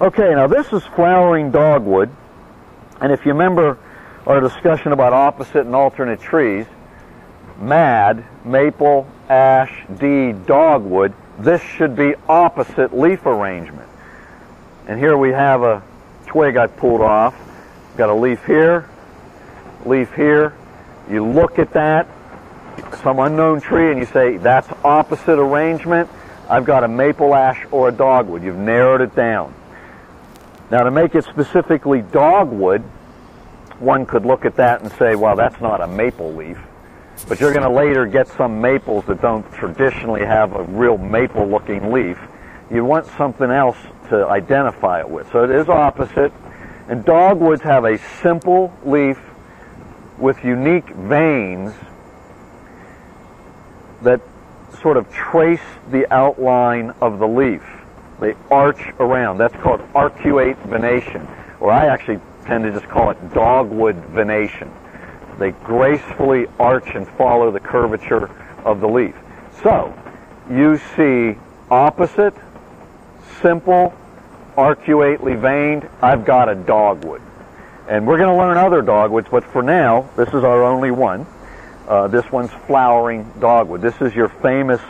Okay, now this is flowering dogwood, and if you remember our discussion about opposite and alternate trees, MAD, maple, ash, D, dogwood, this should be opposite leaf arrangement. And here we have a twig I pulled off. Got a leaf here, leaf here. You look at that, some unknown tree, and you say, that's opposite arrangement. I've got a maple ash or a dogwood. You've narrowed it down. Now, to make it specifically dogwood, one could look at that and say, well, that's not a maple leaf. But you're going to later get some maples that don't traditionally have a real maple-looking leaf. You want something else to identify it with. So it is opposite. And dogwoods have a simple leaf with unique veins that sort of trace the outline of the leaf. They arch around. That's called arcuate venation, or I actually tend to just call it dogwood venation. They gracefully arch and follow the curvature of the leaf. So, you see opposite, simple, arcuately veined, I've got a dogwood. And we're going to learn other dogwoods, but for now, this is our only one. This one's flowering dogwood. This is your famous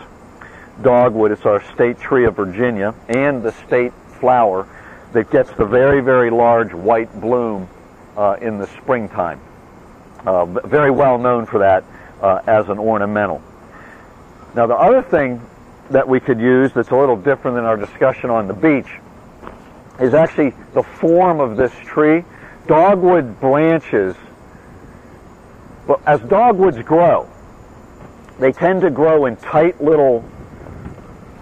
dogwood. It's our state tree of Virginia and the state flower that gets the very, very large white bloom in the springtime. Very well known for that as an ornamental. Now, the other thing that we could use that's a little different than our discussion on the beach is actually the form of this tree. Dogwood branches, well, as dogwoods grow, they tend to grow in tight little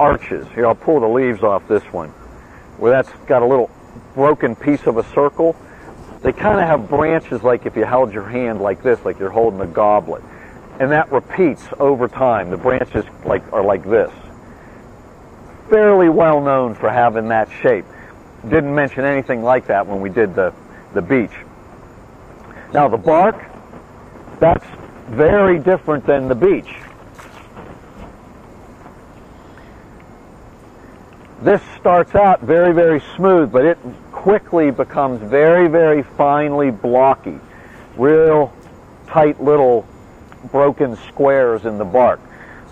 arches. Here, I'll pull the leaves off this one, where that's got a little broken piece of a circle. They kind of have branches like if you held your hand like this, like you're holding a goblet. And that repeats over time. The branches are like this. Fairly well known for having that shape. Didn't mention anything like that when we did the beach. Now the bark, that's very different than the beech. This starts out very, very smooth, but it quickly becomes very, very finely blocky. Real tight little broken squares in the bark.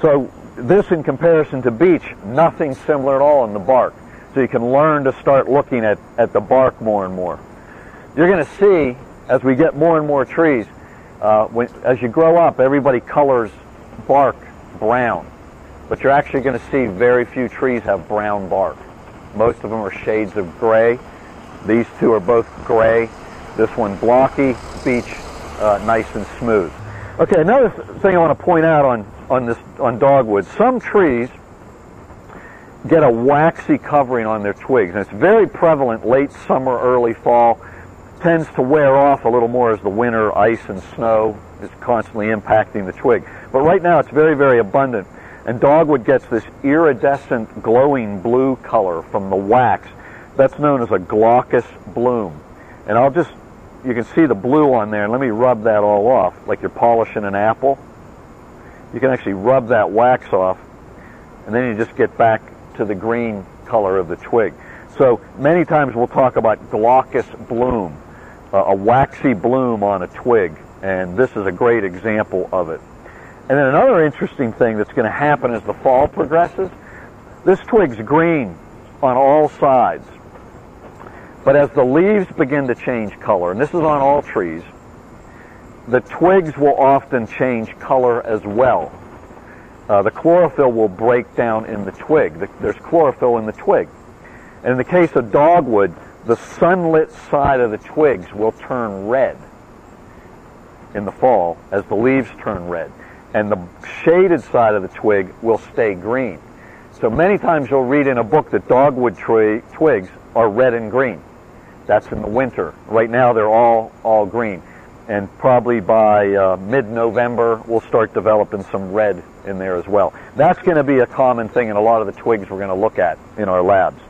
So this, in comparison to beech, nothing similar at all in the bark. So you can learn to start looking at the bark more and more. You're going to see, as we get more and more trees, as you grow up, everybody colors bark brown. But you're actually going to see very few trees have brown bark. Most of them are shades of gray. These two are both gray. This one blocky, beech nice and smooth. Okay, another thing I want to point out on dogwood, some trees get a waxy covering on their twigs, and it's very prevalent late summer, early fall. Tends to wear off a little more as the winter ice and snow is constantly impacting the twig. But right now it's very, very abundant. And dogwood gets this iridescent glowing blue color from the wax. That's known as a glaucous bloom. And you can see the blue on there, and let me rub that all off, like you're polishing an apple. You can actually rub that wax off, and then you just get back to the green color of the twig. So many times we'll talk about glaucous bloom, a waxy bloom on a twig, and this is a great example of it. And then another interesting thing that's going to happen as the fall progresses, this twig's green on all sides. But as the leaves begin to change color, and this is on all trees, the twigs will often change color as well. The chlorophyll will break down in the twig. There's chlorophyll in the twig. And in the case of dogwood, the sunlit side of the twigs will turn red in the fall as the leaves turn red. And the shaded side of the twig will stay green. So many times you'll read in a book that dogwood twigs are red and green. That's in the winter. Right now they're all green. And probably by mid-November we'll start developing some red in there as well. That's going to be a common thing in a lot of the twigs we're going to look at in our labs.